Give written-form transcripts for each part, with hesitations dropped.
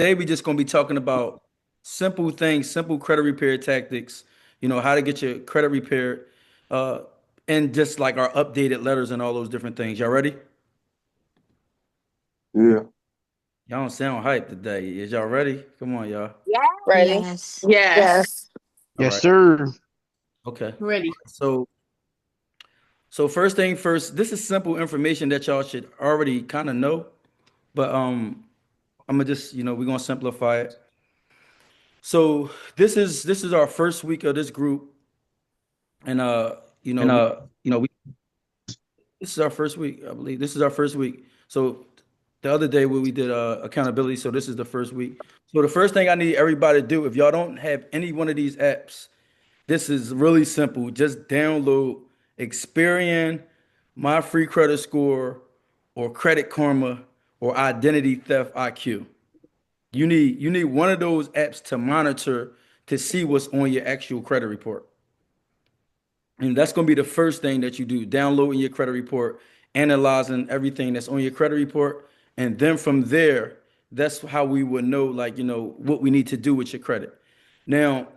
Today we just gonna be talking about simple things, simple credit repair tactics, how to get your credit repaired, uh, and just like our updated letters and all those different things. Y'all ready? Yeah. Y'all don't sound hyped today. Is y'all ready? Come on, y'all. Ready? Yes. Yes. All Yes, right. sir. Okay. Ready. So first thing first, this is simple information that y'all should already kind of know, but I'm gonna just, we're gonna simplify it. So this is our first week of this group, and And we this is our first week, I believe. This is our first week. So the other day when we did accountability, so this is the first week. So the first thing I need everybody to do, if y'all don't have any one of these apps, this is really simple. Just download Experian, My Free Credit Score, or Credit Karma, or Identity Theft IQ. You need one of those apps to monitor to see what's on your actual credit report. And that's going to be the first thing that you do, downloading your credit report, analyzing everything that's on your credit report. And then from there, that's how we would know, like, what we need to do with your credit. Now,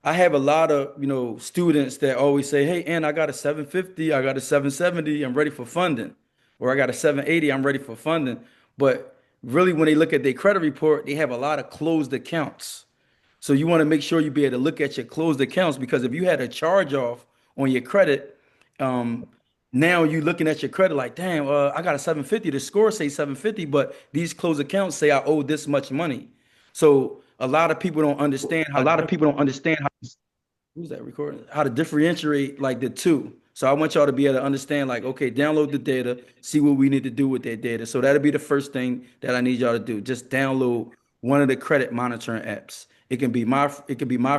I have a lot of, students that always say, hey, and I got a 750, I got a 770, I'm ready for funding. Or I got a 780, I'm ready for funding. But really, when they look at their credit report, they have a lot of closed accounts. So you want to make sure you be able to look at your closed accounts because if you had a charge off on your credit, um, now you looking at your credit like, damn, I got a 750. The score say 750, but these closed accounts say I owe this much money. So a lot of people don't understand a how lot of people don't understand how. who's that recording? How to differentiate like the two. So I want y'all to be able to understand, like, okay, download the data, see what we need to do with that data. So that'll be the first thing that I need y'all to do. Just download one of the credit monitoring apps. It can be my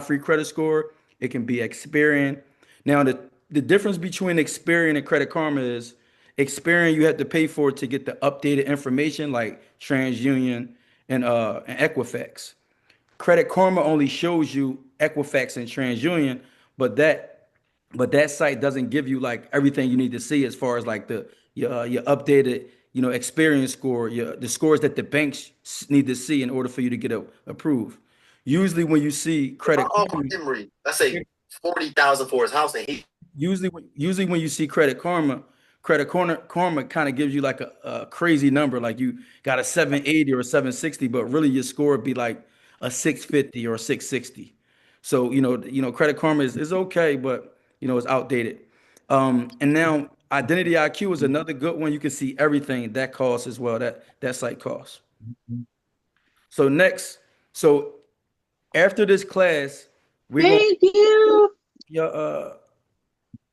free credit score, it can be Experian. Now the difference between Experian and Credit Karma is Experian you have to pay for to get the updated information like TransUnion and Equifax. Credit Karma only shows you Equifax and TransUnion, but that site doesn't give you like everything you need to see as far as like your updated experience score, the scores that the banks need to see in order for you to get approved. Usually when you see My Credit uncle Karma, Henry, let's say 40,000 for his house, and he usually when you see Credit Karma kind of gives you like a crazy number, like you got a 780 or a 760, but really your score would be like a 650 or a 660. So Credit Karma is okay, but it's outdated. And now Identity IQ is another good one. You can see everything that costs as well. That site costs. So next, so after this class, we're gonna Thank you. yeah,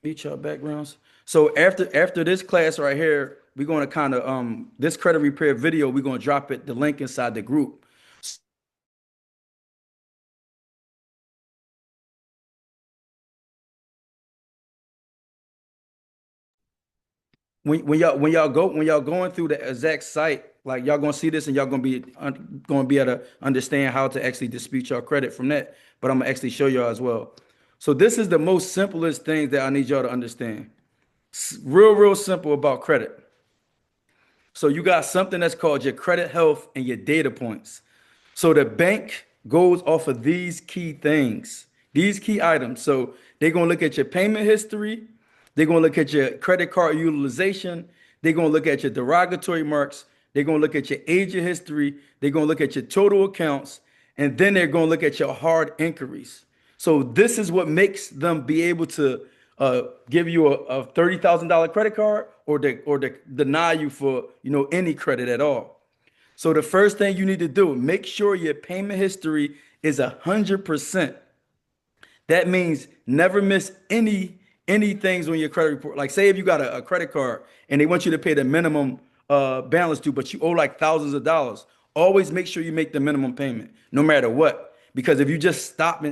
meet your backgrounds. So after this class right here, we're going to kind of this credit repair video, we're going to drop it the link inside the group. When y'all going through the exact site, like y'all gonna see this and y'all gonna be able to understand how to actually dispute your credit from that. But I'm gonna actually show y'all as well. So this is the most simplest thing that I need y'all to understand. Real simple about credit. So you got something that's called your credit health and your data points. So the bank goes off of these key things, these key items. So they're gonna look at your payment history, they're gonna look at your credit card utilization, they're gonna look at your derogatory marks, they're gonna look at your agent history, they're gonna look at your total accounts, and then they're gonna look at your hard inquiries. So this is what makes them be able to give you a $30,000 credit card or deny you for any credit at all. So the first thing you need to do, make sure your payment history is 100%. That means never miss any things on your credit report. Like say if you got a credit card and they want you to pay the minimum balance due, but you owe like thousands of dollars, always make sure you make the minimum payment, no matter what. Because if you just stop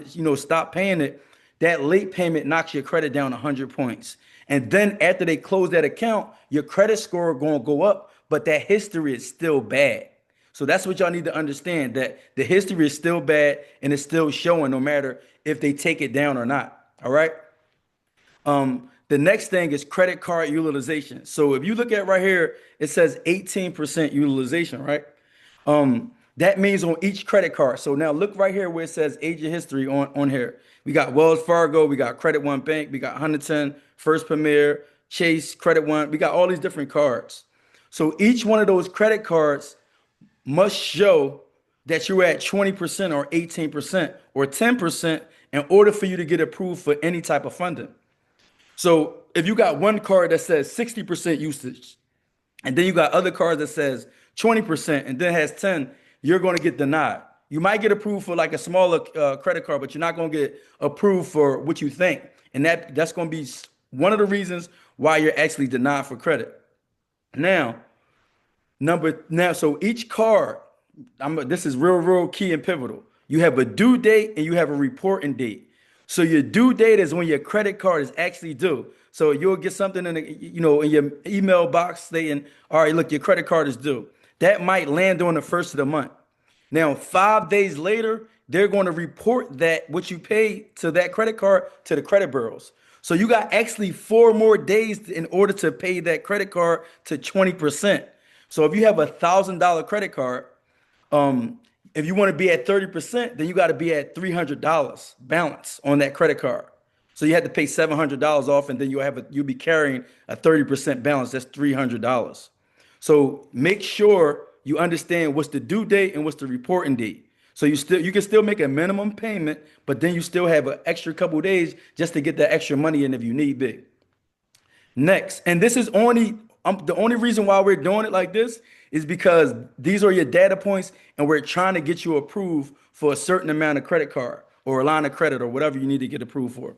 paying it, that late payment knocks your credit down 100 points. And then after they close that account, your credit score going to go up, but that history is still bad. So that's what y'all need to understand that the history is still bad and it's still showing no matter if they take it down or not. All right. The next thing is credit card utilization. So if you look at right here, it says 18% utilization, right? That means on each credit card. So now look right here where it says age of history on here. We got Wells Fargo, we got Credit One Bank, we got Huntington, First Premier, Chase, Credit One. We got all these different cards. So each one of those credit cards must show that you're at 20% or 18% or 10% in order for you to get approved for any type of funding. So if you got one card that says 60% usage, and then you got other cards that says 20% and then has 10, you're going to get denied. You might get approved for like a smaller credit card, but you're not going to get approved for what you think. And that's going to be one of the reasons why you're actually denied for credit. So each card, this is real key and pivotal. You have a due date and you have a reporting date. So your due date is when your credit card is actually due. So you'll get something in your email box saying, all right, look, your credit card is due. That might land on the first of the month. Now, 5 days later, they're going to report that what you paid to that credit card to the credit bureaus. So you got actually 4 more days in order to pay that credit card to 20%. So if you have $1,000 credit card, if you want to be at 30%, then you got to be at $300 balance on that credit card. So you had to pay $700 off, and then you'll be carrying a 30% balance. That's $300. So make sure you understand what's the due date and what's the reporting date. So you can still make a minimum payment, but then you still have an extra couple days just to get that extra money in if you need be. Next, and this is only the only reason why we're doing it like this is because these are your data points, and we're trying to get you approved for a certain amount of credit card or a line of credit or whatever you need to get approved for.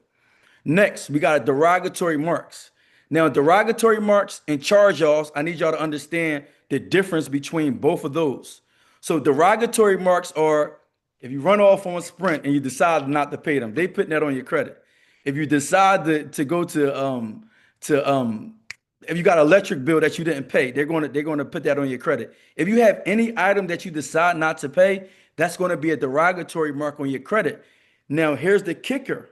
Next, we got derogatory marks. Now, derogatory marks and charge-offs, I need y'all to understand the difference between both of those. So derogatory marks are if you run off on a Sprint and you decide not to pay them, they put that on your credit. If you decide to go if you got an electric bill that you didn't pay, they're going to put that on your credit. If you have any item that you decide not to pay, that's going to be a derogatory mark on your credit. Now, here's the kicker.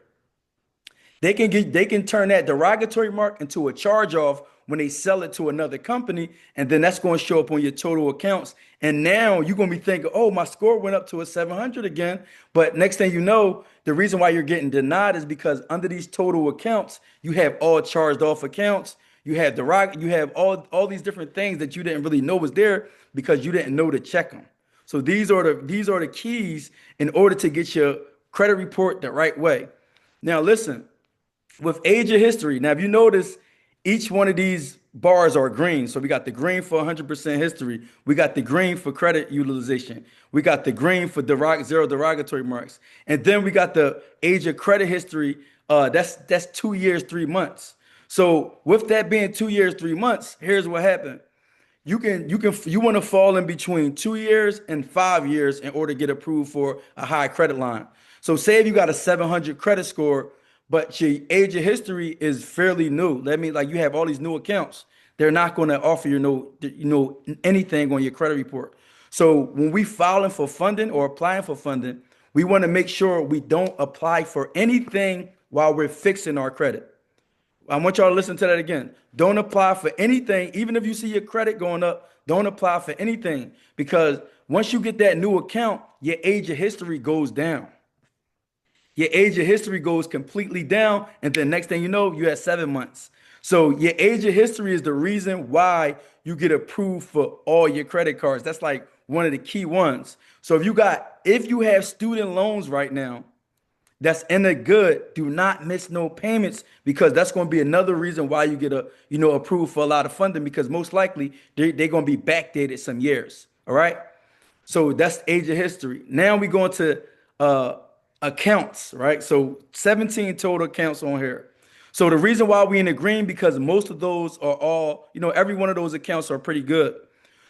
They can turn that derogatory mark into a charge off when they sell it to another company, and then that's going to show up on your total accounts. And now you're going to be thinking, oh, my score went up to a 700 again. But next thing you know, the reason why you're getting denied is because under these total accounts, you have all charged off accounts. You have all these different things that you didn't really know was there because you didn't know to check them. So these are the keys in order to get your credit report the right way. Now, listen. With age of history, now if you notice, each one of these bars are green. So we got the green for 100% history. We got the green for credit utilization. We got the green for zero derogatory marks. And then we got the age of credit history. That's 2 years, 3 months. So with that being 2 years, 3 months, here's what happened. You want to fall in between 2 years and 5 years in order to get approved for a high credit line. So say if you got a 700 credit score, but your age of history is fairly new. That means like you have all these new accounts. They're not going to offer you anything on your credit report. So when we filing for funding or applying for funding, we want to make sure we don't apply for anything while we're fixing our credit. I want y'all to listen to that again. Don't apply for anything, even if you see your credit going up. Don't apply for anything because once you get that new account, your age of history goes down. Your age of history goes completely down, and then next thing you know, you have 7 months. So your age of history is the reason why you get approved for all your credit cards. That's like one of the key ones. So if you have student loans right now, that's in the good, do not miss no payments because that's going to be another reason why you get approved for a lot of funding because most likely they're going to be backdated some years. All right. So that's age of history. Now we go into accounts, right? So 17 total accounts on here. So the reason why we in the green because most of those are all, every one of those accounts are pretty good.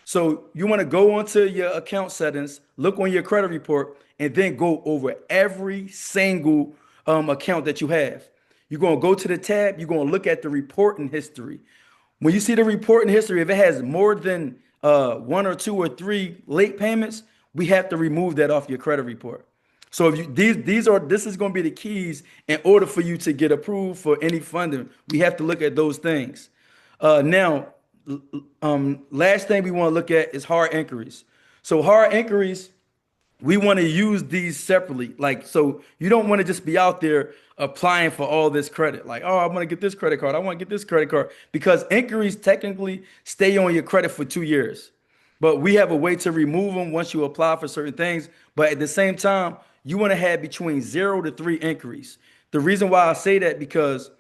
So you want to go onto your account settings, look on your credit report, and then go over every single account that you have. You're going to go to the tab. You're going to look at the reporting history. When you see the reporting history, if it has more than 1 or 2 or 3 late payments, we have to remove that off your credit report. So if this is going to be the keys in order for you to get approved for any funding. We have to look at those things. Now, last thing we want to look at is hard inquiries. So hard inquiries, we want to use these separately. Like, so you don't want to just be out there applying for all this credit. Like, oh, I want to get this credit card. I want to get this credit card because inquiries technically stay on your credit for 2 years. But we have a way to remove them once you apply for certain things. But at the same time, you want to have between 0 to 3 inquiries. The reason why I say that because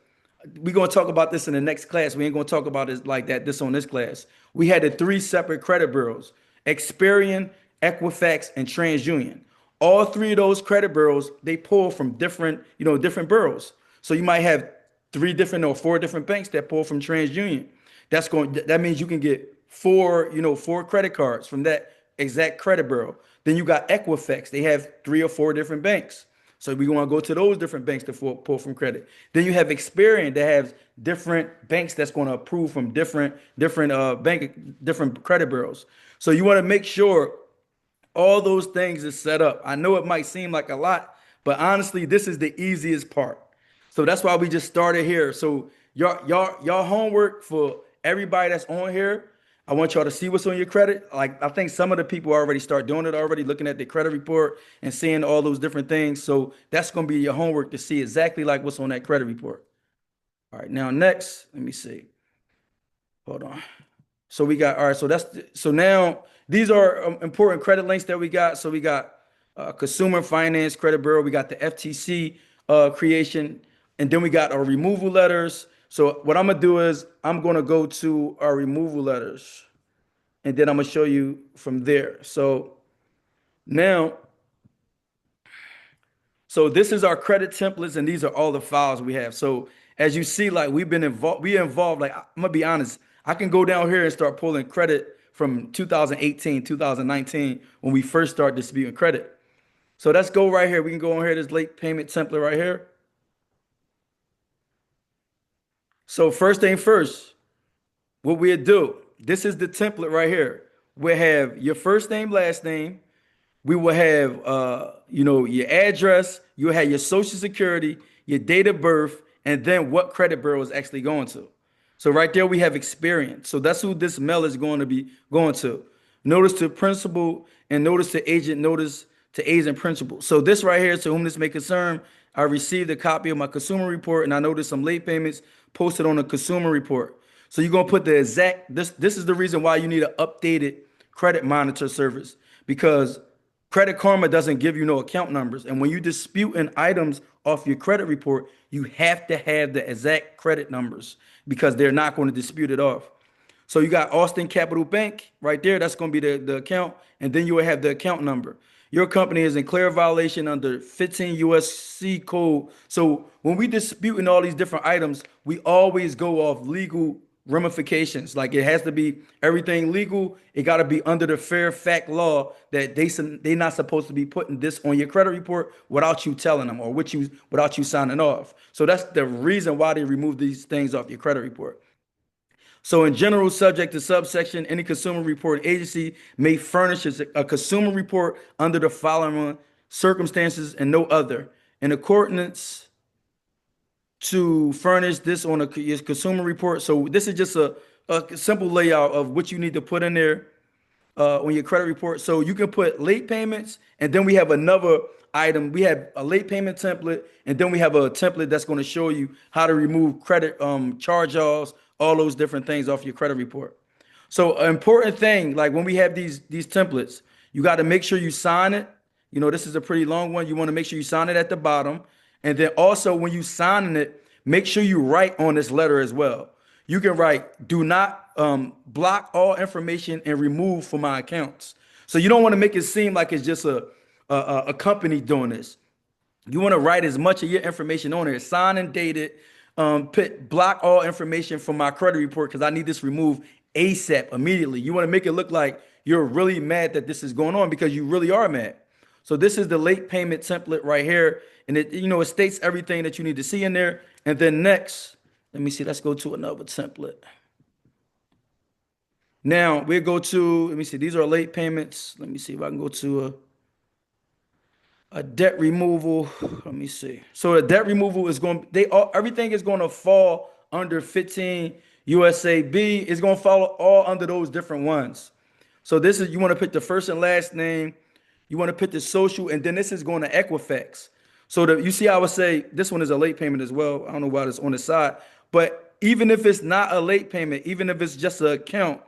we're going to talk about this in the next class. We ain't going to talk about it like that this on this class. We had the 3 separate credit bureaus: Experian, Equifax, and TransUnion. All 3 of those credit bureaus, they pull from different, different bureaus. So you might have 3 different or 4 different banks that pull from TransUnion. That means you can get 4 credit cards from that exact credit bureau. Then you got Equifax. They have 3 or 4 different banks. So we want to go to those different banks to pull from credit. Then you have Experian that has different banks that's going to approve from different credit bureaus. So you want to make sure all those things is set up. I know it might seem like a lot, but honestly, this is the easiest part. So that's why we just started here. So y'all homework for everybody that's on here. I want y'all to see what's on your credit. Like, I think some of the people already start doing it already, looking at the credit report and seeing all those different things. So that's going to be your homework to see exactly like what's on that credit report. All right, now next, let me see. Hold on. So we got, all right, so now these are important credit links that we got. So we got Consumer Finance Credit Bureau. We got the FTC creation, and then we got our removal letters. So what I'm going to do is I'm going to go to our removal letters, and then I'm going to show you from there. So now, so this is our credit templates, and these are all the files we have. So as you see, like we've been involved, like I'm going to be honest, I can go down here and start pulling credit from 2018, 2019, when we first started disputing credit. So let's go right here. We can go on here, this late payment template right here. So first thing first, what we'll do, this is the template right here. We'll have your first name, last name. We will have, your address. You'll have your social security, your date of birth, and then what credit bureau is actually going to. So right there, we have Experian. So that's who this mail is going to be going to. Notice to principal and notice to agent, notice to agent principal. So this right here, to whom this may concern, I received a copy of my consumer report and I noticed some late payments posted on the consumer report. So you're going to put the exact, this is the reason why you need an updated credit monitor service, because Credit Karma doesn't give you no account numbers. And when you disputing items off your credit report, you have to have the exact credit numbers because they're not going to dispute it off. So you got Austin Capital Bank right there. That's going to be the account. And then you will have the account number. Your company is in clear violation under 15 USC code. So when we disputing all these different items, we always go off legal ramifications. Like, it has to be everything legal. It got to be under the fair fact law that they not supposed to be putting this on your credit report without you telling them or without you signing off. So that's the reason why they remove these things off your credit report. So in general, subject to subsection, any consumer report agency may furnish a consumer report under the following circumstances and no other. In accordance to furnish this on a consumer report. So this is just a simple layout of what you need to put in there on your credit report. So you can put late payments, and then we have another item. We have a late payment template, and then we have a template that's going to show you how to remove credit charge-offs, all those different things off your credit report. So an important thing, like when we have these templates, you got to make sure you sign it. This is a pretty long one. You want to make sure you sign it at the bottom. And then also when you signing it, make sure you write on this letter as well. You can write, do not block all information and remove from my accounts. So you don't want to make it seem like it's just a company doing this. You want to write as much of your information on there, sign and date it, block all information from my credit report because I need this removed ASAP, immediately. You want to make it look like you're really mad that this is going on because you really are mad. So this is the late payment template right here. And it states everything that you need to see in there. And then next, let me see, let's go to another template. Now we'll go to, let me see, these are late payments. Let me see if I can go to a debt removal. Let me see. So the debt removal is everything is going to fall under 15 USAB. It's going to follow all under those different ones. So this is, you want to put the first and last name, you want to put the social, and then this is going to Equifax. So you see, I would say this one is a late payment as well. I don't know why it's on the side, but even if it's not a late payment, even if it's just an account,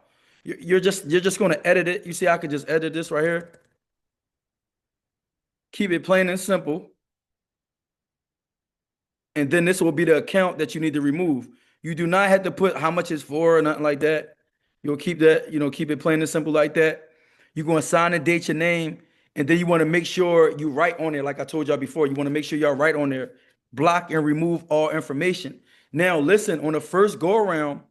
you're just going to edit it. You see, I could just edit this right here. Keep it plain and simple. And then this will be the account that you need to remove. You do not have to put how much it's for or nothing like that. You'll keep that, keep it plain and simple like that. You're going to sign and date your name. And then you want to make sure you write on there, like I told y'all before, you want to make sure y'all write on there, block and remove all information. Now, listen, on the first go around,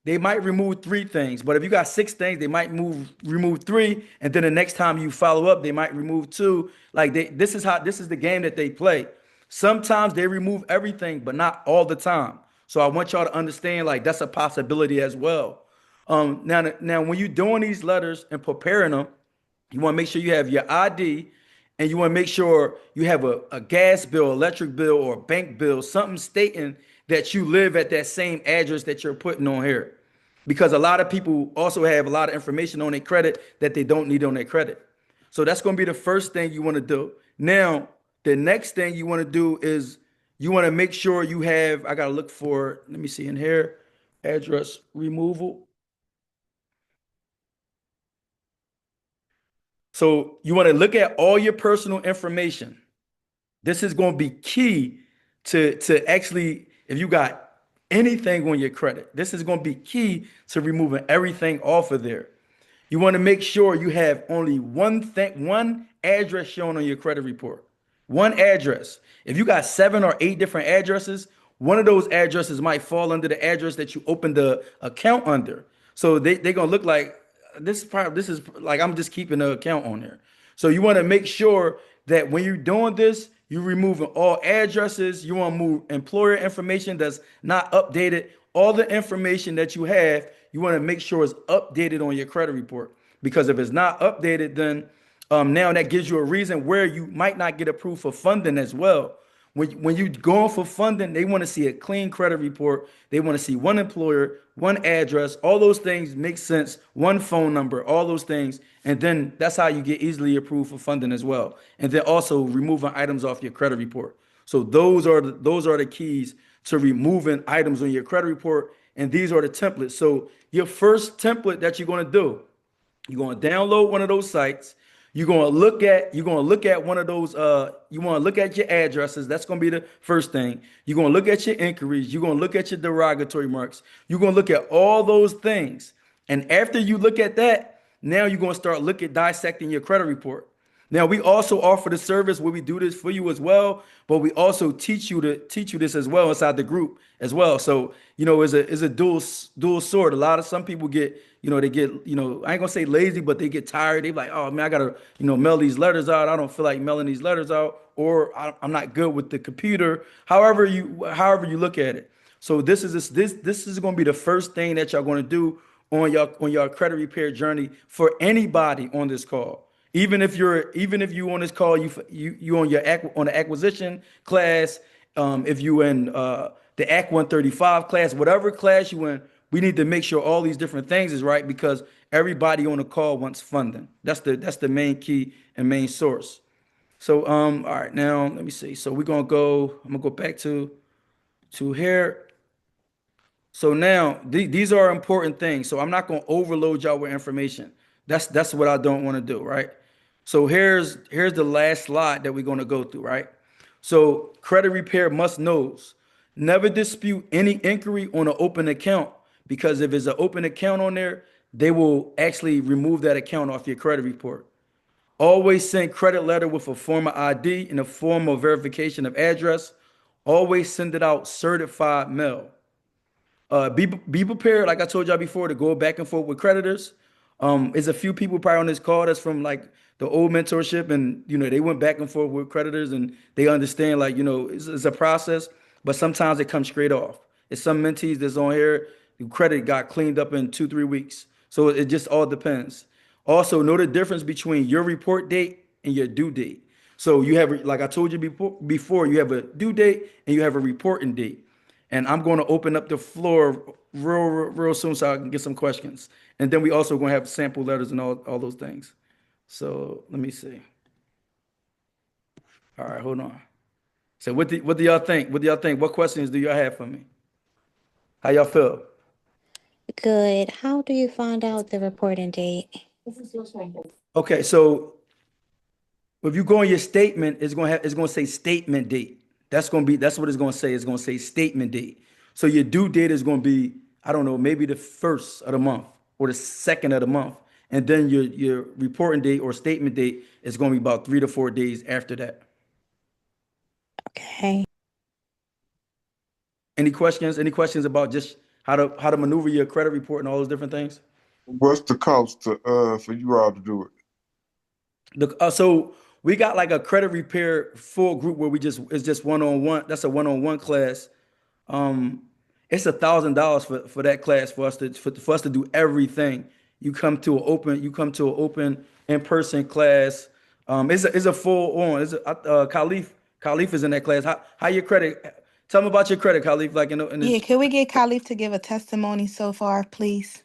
they might remove 3 things, but if you got 6 things, they might remove 3, and then the next time you follow up, they might remove 2. Like this is the game that they play. Sometimes they remove everything, but not all the time. So I want y'all to understand, like, that's a possibility as well. Now when you're doing these letters and preparing them, you want to make sure you have your ID, and you want to make sure you have a gas bill, electric bill, or a bank bill, something stating that you live at that same address that you're putting on here. Because a lot of people also have a lot of information on their credit that they don't need on their credit. So that's going to be the first thing you want to do. Now, the next thing you want to do is you want to make sure you have, I got to look for, let me see in here, address removal. So you want to look at all your personal information. This is going to be key to actually, if you got anything on your credit, this is going to be key to removing everything off of there. You want to make sure you have only one address shown on your credit report. One address. If you got 7 or 8 different addresses, one of those addresses might fall under the address that you opened the account under. So they're going to look like, this is like I'm just keeping the account on there. So you want to make sure that when you're doing this, you're removing all addresses. You want to move employer information that's not updated. All the information that you have, you want to make sure it's updated on your credit report. Because if it's not updated, then now that gives you a reason where you might not get approved for funding as well. When you're going for funding, they want to see a clean credit report. They want to see one employer, one address, all those things make sense, one phone number, all those things. And then that's how you get easily approved for funding as well. And then also removing items off your credit report. So those are the keys to removing items on your credit report. And these are the templates. So your first template that you're going to do, you're going to download one of those sites. You're going to look at one of those, you want to look at your addresses. That's going to be the first thing. You're going to look at your inquiries. You're going to look at your derogatory marks. You're going to look at all those things. And after you look at that, now you're going to start dissecting your credit report. Now, we also offer the service where we do this for you as well, but we also teach you this as well inside the group as well. So, it's a dual sword. Some people get, they get, I ain't gonna say lazy, but they get tired. They like, oh man, I gotta, mail these letters out. I don't feel like mailing these letters out, or I'm not good with the computer. However you look at it. So this is going to be the first thing that y'all going to do on your credit repair journey for anybody on this call. Even if you on this call, you on the acquisition class, if you in the Act 135 class, whatever class you in, we need to make sure all these different things is right, because everybody on the call wants funding. That's the main key and main source. So all right, now let me see. So I'm gonna go back to here. So now these are important things. So I'm not gonna overload y'all with information. That's what I don't want to do, right? So here's the last slide that we're going to go through, right? So credit repair must knows. Never dispute any inquiry on an open account, because if it's an open account on there, they will actually remove that account off your credit report. Always send credit letter with a form of ID in a form of verification of address. Always send it out certified mail. Be prepared, like I told y'all before, to go back and forth with creditors. There's a few people probably on this call that's from like the old mentorship, and they went back and forth with creditors, and they understand, like, it's a process, but sometimes it comes straight off. It's some mentees that's on here, the credit got cleaned up in 2-3 weeks. So it just all depends. Also, know the difference between your report date and your due date. So you have, like I told you before, you have a due date and you have a reporting date. And I'm going to open up the floor real soon so I can get some questions. And then we also going to have sample letters and all those things. So let me see. All right, hold on. So what do y'all think? What do y'all think? What questions do y'all have for me? How y'all feel? Good. How do you find out the reporting date? Okay, so if you go on your statement, it's gonna say statement date. That's what it's gonna say. It's gonna say statement date. So your due date is gonna be, I don't know, maybe the first of the month or the second of the month. And then your reporting date or statement date is gonna be about 3 to 4 days after that. Okay. Any questions? Any questions about just how to maneuver your credit report and all those different things? What's the cost to, for you all to do it? So we got like a credit repair full group where it's just one-on-one. That's a one-on-one class. Um, it's $1,000 for that class for us to do everything. You come to an open in-person class. It's a full on. Khalif is in that class. How your credit? Tell me about your credit, Khalif. Like in Yeah, this. can we get Khalif to give a testimony so far, please?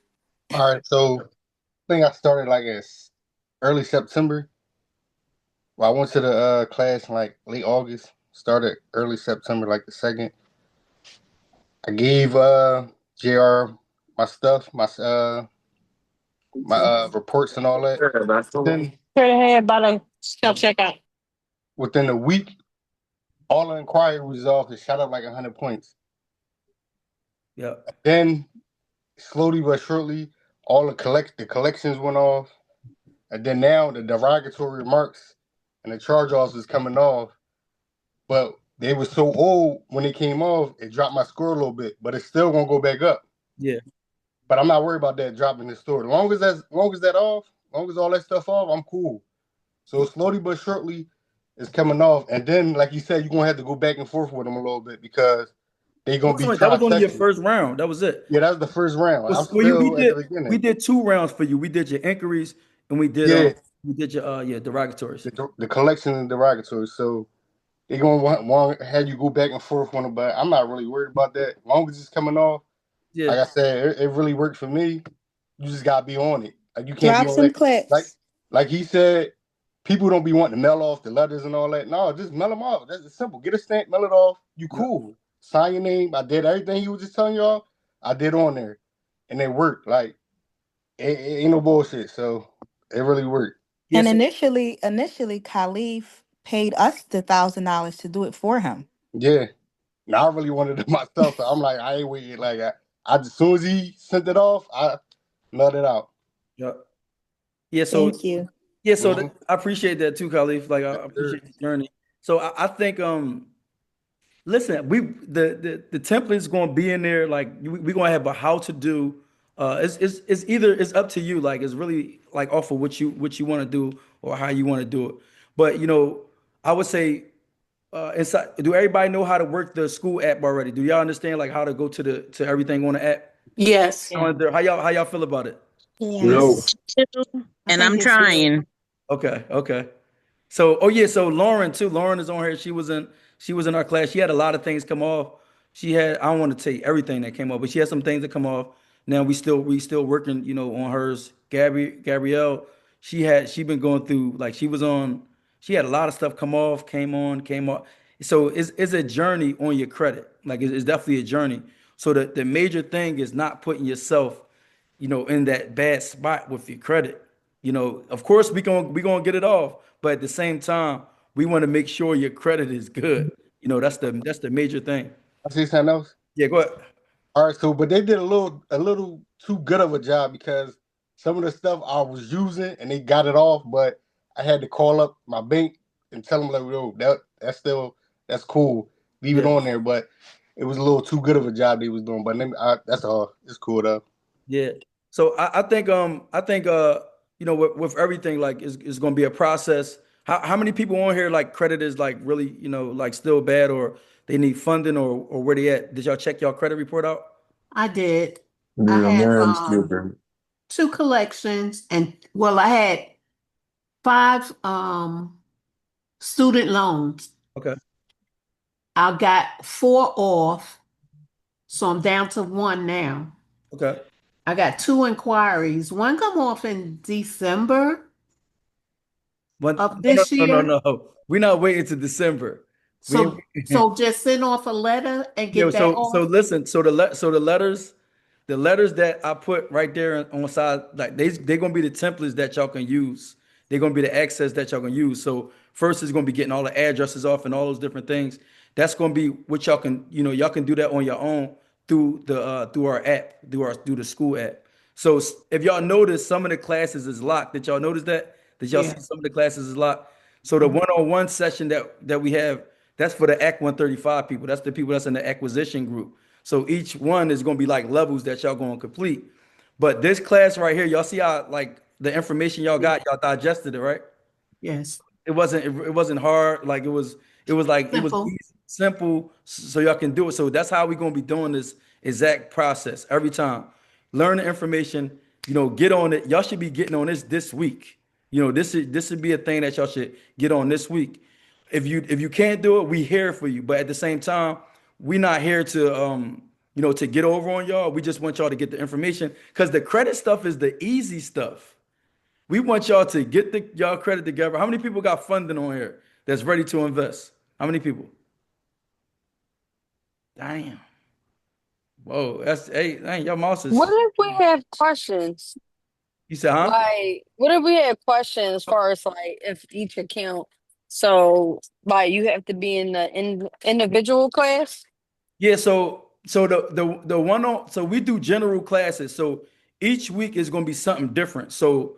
All right, so I think I started like as early September. Well, I went to the class in like late August. Started early September, like the second. I gave JR my stuff, my reports and all that. Then Straight ahead by the self checkout. within a week, all the inquiry resolved. It shot up like 100 points. Yeah. Then slowly but surely, all the collections went off, and then now the derogatory remarks and the charge-offs is coming off. But they were so old when they came off, it dropped my score a little bit, but it's still gonna go back up. Yeah. But I'm not worried about that dropping the score. As long as that off, as long as all that stuff off, I'm cool. So slowly but surely, it's coming off, and then like you said, you're gonna have to go back and forth with them a little bit because they gonna be That was only your tri-section. first round. That was it. Yeah, that was the first round. I'm Well, still at the beginning. we did 2 rounds for you. We did your inquiries and Yeah. we did your derogatories. The collection and derogatory. So they gonna want have you go back and forth on it, but I'm not really worried about that. As long as it's coming off, Yeah. like I said, it really worked for me. You just gotta be on it. Like you can't Drop be on some it. clips. Like he said, people don't be wanting to mail off the letters and all that. No, just mail them off. That's simple. Get a stamp, mail it off. You cool. Sign your name. I did everything he was just telling y'all. I did on there, and it worked. Like it ain't no bullshit. So it really worked. And Yes. initially, Khalif paid us the $1,000 to do it for him. Yeah. Now I really wanted it myself, so I'm like, I ain't waiting. Like I as soon as he sent it off, I let it out. Yeah. Yeah. So Thank you. yeah. So Mhm. I appreciate that too, Khalif. Like I appreciate the journey. So I think listen, the template is going to be in there. Like we're going to have a how to do. It's up to you. Like it's really like off of what you want to do or how you want to do it. But I would say inside. Do everybody know how to work the school app already? Do y'all understand like how to go to everything on the app? Yes. How y'all feel about it? No. Yes. And I'm trying. Okay. So, oh yeah, so Lauren too. Lauren is on here. She was in our class. She had a lot of things come off. I don't want to tell you everything that came off, but she had some things that come off. Now we still working, on hers. Gabrielle, she been going through like she had a lot of stuff come off, came off. So it's a journey on your credit. Like it's definitely a journey. So the major thing is not putting yourself in that bad spot with your credit. Of course we gonna get it off, but at the same time, we want to make sure your credit is good. That's the major thing. I see something else. Yeah, go ahead. All right, so but they did a little too good of a job because some of the stuff I was using and they got it off, but I had to call up my bank and tell them like, yo, that's cool, leave it Yeah. on there. But it was a little too good of a job they was doing. But that's all. It's cool though. Yeah. So I think with everything like it's gonna be a process. How many people on here like credit is like really like still bad or they need funding or where they at? Did y'all check y'all credit report out? I did. Yeah, I had mine's still been. 2 collections and I had 5 student loans. Okay. I got 4 off So I'm down to one now. Okay. I got 2 inquiries. One come off in December But of no, this no, no, year. no, no. We're not waiting to December. So just send off a letter and Yo, get that so off. listen, so the letters that I put right there on the side, like they're gonna be the templates that y'all can use. They're gonna be the access that y'all can use. So first is gonna be getting all the addresses off and all those different things. That's gonna be what y'all can, y'all can do that on your own through our app, through the school app. So if y'all notice, some of the classes is locked. Did y'all notice that? Did y'all Yeah. see some of the classes is locked? So the one-on-one session that we have, that's for the Act 135 people. That's the people that's in the acquisition group. So each one is going to be like levels that y'all going to complete. But this class right here, y'all see how like the information y'all got, y'all digested it, right? Yes. It wasn't hard. Like it was Simple. easy, simple, so y'all can do it. So that's how we're gonna be doing this exact process every time. Learn the information, get on it. Y'all should be getting on this week. This should be a thing that y'all should get on this week. If you can't do it, we here for you. But at the same time, we not here to get over on y'all. We just want y'all to get the information because the credit stuff is the easy stuff. We want y'all to get y'all credit together. How many people got funding on here that's ready to invest? How many people? Damn. Whoa, hey, dang, your mouse is. What if we have questions? You said, huh? Like, what if we have questions as far as like if each account? So, like, you have to be in the individual class? Yeah, so the one on so we do general classes. So each week is going to be something different. So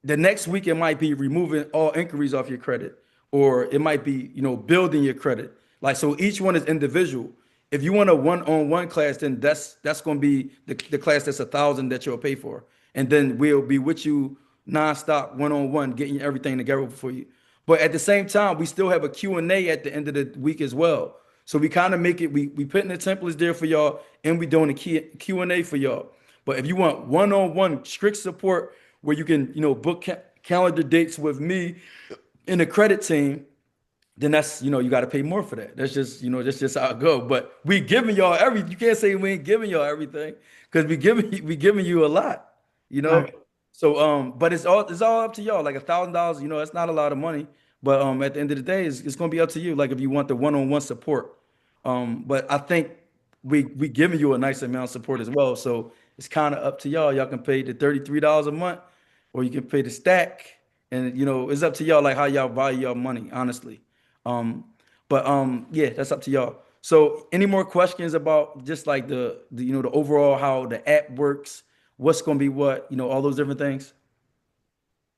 the next week it might be removing all inquiries off your credit, or it might be, building your credit. Like so each one is individual. If you want a one-on-one class, then that's going to be the class that's 1,000 that you'll pay for. And then we'll be with you nonstop one-on-one, getting everything together for you. But at the same time, we still have a Q&A at the end of the week as well. So we kind of make it, we putting the templates there for y'all, and we doing the Q&A for y'all. But if you want one-on-one strict support where you can, book calendar dates with me and the credit team, then that's, you got to pay more for that. That's just how it go. But we giving y'all you can't say we ain't giving y'all everything because we giving you a lot, you know. Right. So but it's all up to y'all. Like $1,000, that's not a lot of money. But at the end of the day, it's gonna be up to you. Like if you want the one-on-one support. But I think we giving you a nice amount of support as well. So it's kind of up to y'all. Y'all can pay the $33 a month, or you can pay the stack. And it's up to y'all like how y'all value your money, honestly. But yeah, that's up to y'all. So any more questions about just like the overall how the app works, what's gonna be what, all those different things?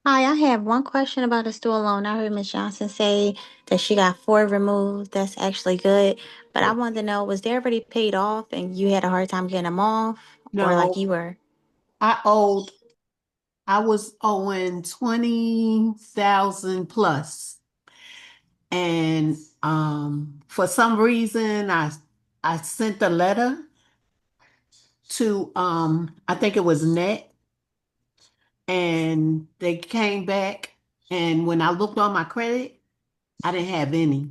Hi, I have one question about the student loan. I heard Ms. Johnson say that she got 4 removed. That's actually good. But I wanted to know, was they already paid off and you had a hard time getting them off? Or like No, you were? I was owing 20,000 plus. And for some reason I sent a letter to I think it was Net, and they came back, and when I looked on my credit, I didn't have any.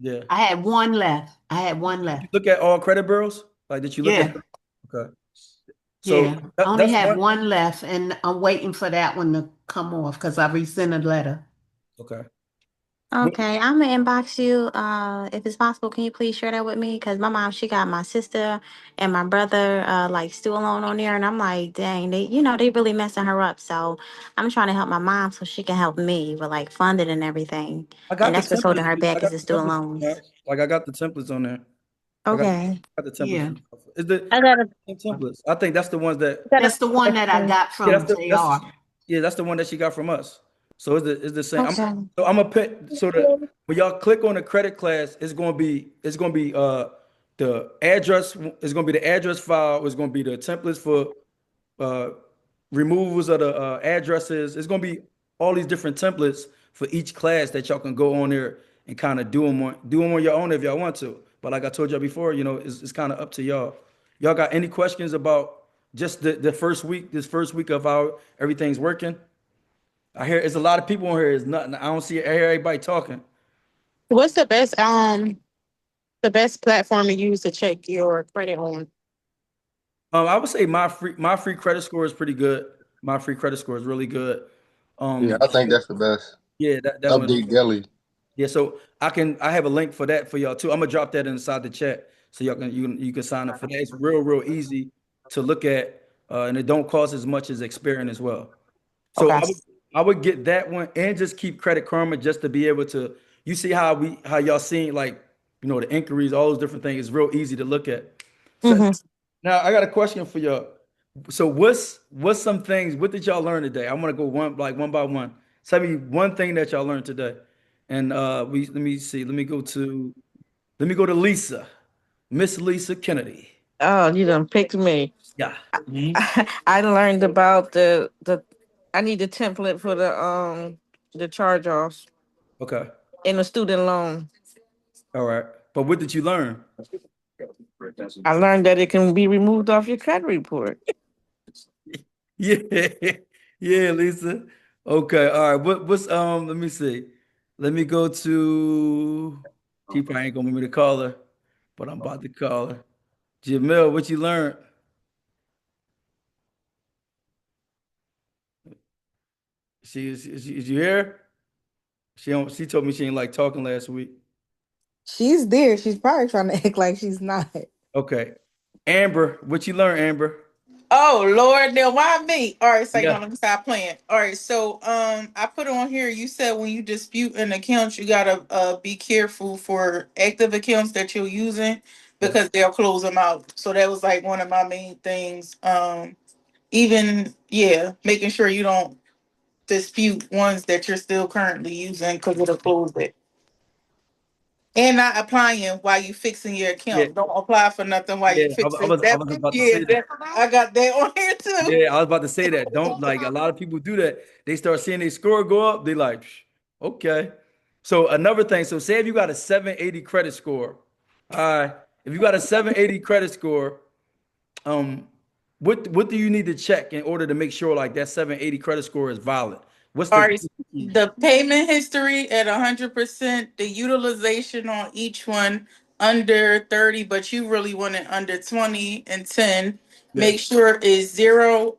Yeah. I had one left. I had one left. Look at all credit bureaus? Like did you look at Yeah. Okay. So Yeah. I only that's have one. one left, and I'm waiting for that one to come off because I resent a letter. Okay. Okay, I'm gonna inbox you. If it's possible, can you please share that with me? Because my mom, she got my sister and my brother, like student loan on there, and I'm like, dang, they really messing her up. So I'm trying to help my mom so she can help me with like funding and everything. I And got the that's what's holding templates. her I back is got the the student templates on loans. there. Like I got the templates on there. I got, Okay. got the Yeah. templates. Is the I got a, same templates? I think that's the ones that. That's the one that I got Yeah, from that's JR. yeah, that's the one that she got from us. So it's the same. okay. So I'm gonna put when y'all click on the credit class, it's gonna be the address. It's gonna be the address file. It's gonna be the templates for uh removals of the addresses. It's gonna be all these different templates for each class that y'all can go on there and kind of do them on your own if y'all want to. But like I told y'all before, it's kind of up to y'all. Y'all got any questions about just the first week, this first week of how everything's working? I hear there's a lot of people on here. It's nothing. I don't hear everybody talking. What's the best platform to use to check your credit on? I would say my free credit score is pretty good. My free credit score is really good. Yeah, I think that's the best. Yeah, that one. Update daily. Yeah, so I have a link for that for y'all too. I'm gonna drop that inside the chat so y'all can you can sign up for that. It's real easy to look at, and it don't cost as much as Experian as well. So Okay. I would get that one and just keep Credit Karma just to be able to. You see how y'all seeing like the inquiries, all those different things. It's real easy to look at. So Hmm. now I got a question for y'all. So what's some things? What did y'all learn today? I'm gonna go one by one. Tell me one thing that y'all learned today. And let me see. Let me go to Lisa, Miss Lisa Kennedy. Oh, you done picked me. Yeah. I learned about the I need the template for the charge offs Okay. in the student loan. All right. But what did you learn? I learned that it can be removed off your credit report. Yeah. Yeah, Lisa. Okay. All right. What's let me see. Let me go to she probably ain't gonna want me to call her, but I'm about to call her. Jamil, what you learned? Is you here? She told me she ain't like talking last week. She's there. She's probably trying to act like she's not. Okay. Amber, what you learn, Amber? Oh Lord, now why me? All right, say no, Yeah. let me stop playing. All right, so I put on here. You said when you dispute an account, you gotta be careful for active accounts that you're using Yeah. because they'll close them out. So that was like one of my main things. Even yeah, making sure you don't dispute ones that you're still currently using because it'll close it. And not applying while you fixing your Yeah. account. Don't apply for nothing while Yeah. you I fixing was I that. was about to Yeah, say that. that, I got that on here too. Yeah, I was about to say that. Don't like a lot of people do that. They start seeing their score go up. They like, "Psh, okay. So another thing. So say if you got a 780 credit score, all right. If you got a 780 credit score, um, what do you need to check in order to make sure like that 780 credit score is valid? What's All the right, the payment history at 100%, the utilization on each one under 30, but you really want it under 20 and 10. yeah. Make sure is zero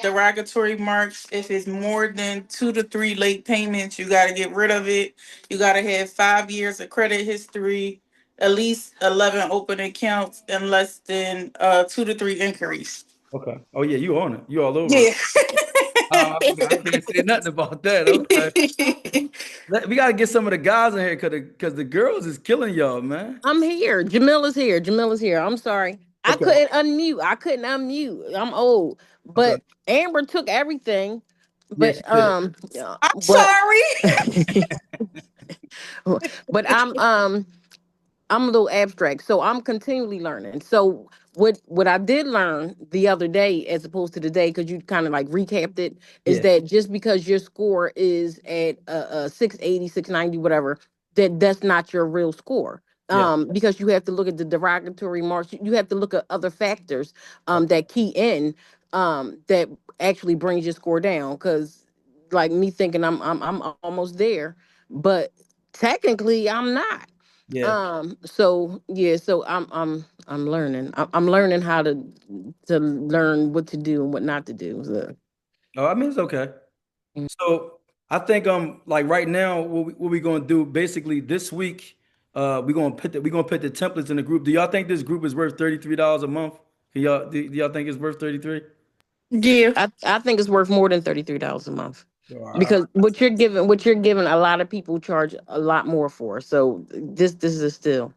derogatory marks. If it's more than 2 to 3 late payments, you got to get rid of it. You got to have 5 years of credit history, at least 11 open accounts, and less than 2 to 3 inquiries. Okay. Oh yeah, you on it. You all over it. Yeah. I can't say nothing about that. Okay. We gotta get some of the guys in here because the girls is killing y'all, man. I'm here. Jamila's here. Jamila's here. I'm sorry. I Okay. couldn't unmute. I couldn't unmute. I'm old. Okay. But Amber took everything. Yeah, But she did. yeah, I'm but sorry. but I'm a little abstract, so I'm continually learning. So what I did learn the other day, as opposed to today, because you kind of like recapped it, is Yeah. that just because your score is at 680, 690, whatever, that's not your real score. Yeah. Because you have to look at the derogatory marks. You have to look at other factors Okay. that key in that actually brings your score down. Because like me thinking I'm almost there, but technically I'm not. Yeah. So yeah, so I'm learning. I'm learning how to learn what to do and what not to do. So, Oh, I mean it's okay. mm. So I think like right now what we gonna do basically this week we're gonna put the templates in the group. Do y'all think this group is worth $33 a month? Do y'all think it's worth 33? Yeah. I think it's worth more than $33 a month All right. because what you're giving a lot of people charge a lot more for. So this is still.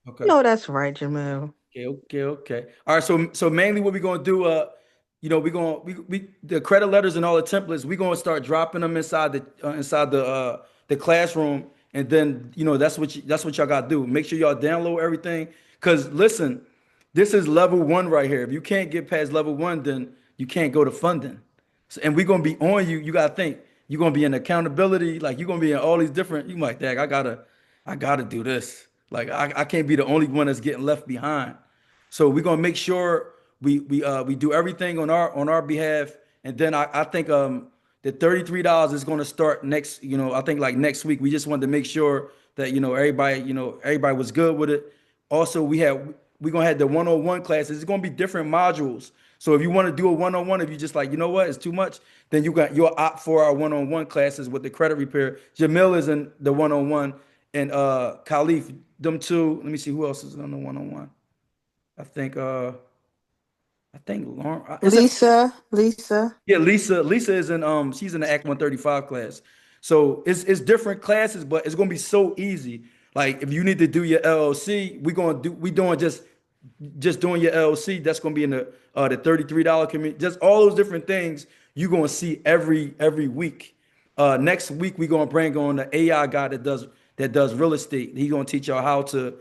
Okay. No, that's right, Jamel. Okay. All right. So mainly what we're gonna do, we're gonna we the credit letters and all the templates, we're gonna start dropping them inside the classroom, and then that's what y'all gotta do. Make sure y'all download everything. Cause listen, this is level one right here. If you can't get past level one, then you can't go to funding. And we're gonna be on you. You gotta think you're gonna be in accountability, like you're gonna be in all these different. You like, Dag, I gotta do this. Like I can't be the only one that's getting left behind. So we're gonna make sure we do everything on our behalf. And then I think the $33 is gonna start next, I think like next week. We just wanted to make sure that everybody was good with it. Also, we're gonna have the 101 classes. It's gonna be different modules. So if you want to do a 101, if you just like, you know what, it's too much, then you'll opt for our 101 classes with the credit repair. Jamil is in the 101, and Khalif, them two. Let me see who else is on the 101. I think Lauren. Lisa. Yeah, Lisa is in she's in the Act 135 class. So it's different classes, but it's gonna be so easy. Like if you need to do your LLC, we doing just doing your LLC. That's gonna be in the $33 community. Just all those different things you're gonna see every week. Next week we're gonna bring on the AI guy that does real estate. He's gonna teach y'all how to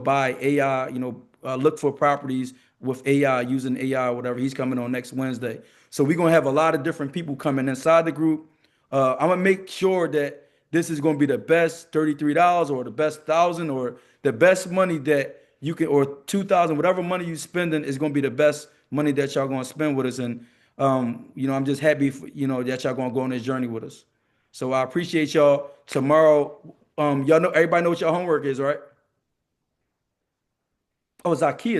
buy AI, look for properties with AI, using AI or whatever. He's coming on next Wednesday. So we're gonna have a lot of different people coming inside the group. I'm gonna make sure that this is gonna be the best $33 or the best 1,000 or the best money that you can, or 2,000, whatever money you spending is gonna be the best money that y'all gonna spend with us. And I'm just happy that y'all gonna go on this journey with us. So I appreciate y'all. Tomorrow, y'all know, everybody know what your homework is, right? Oh, Zakia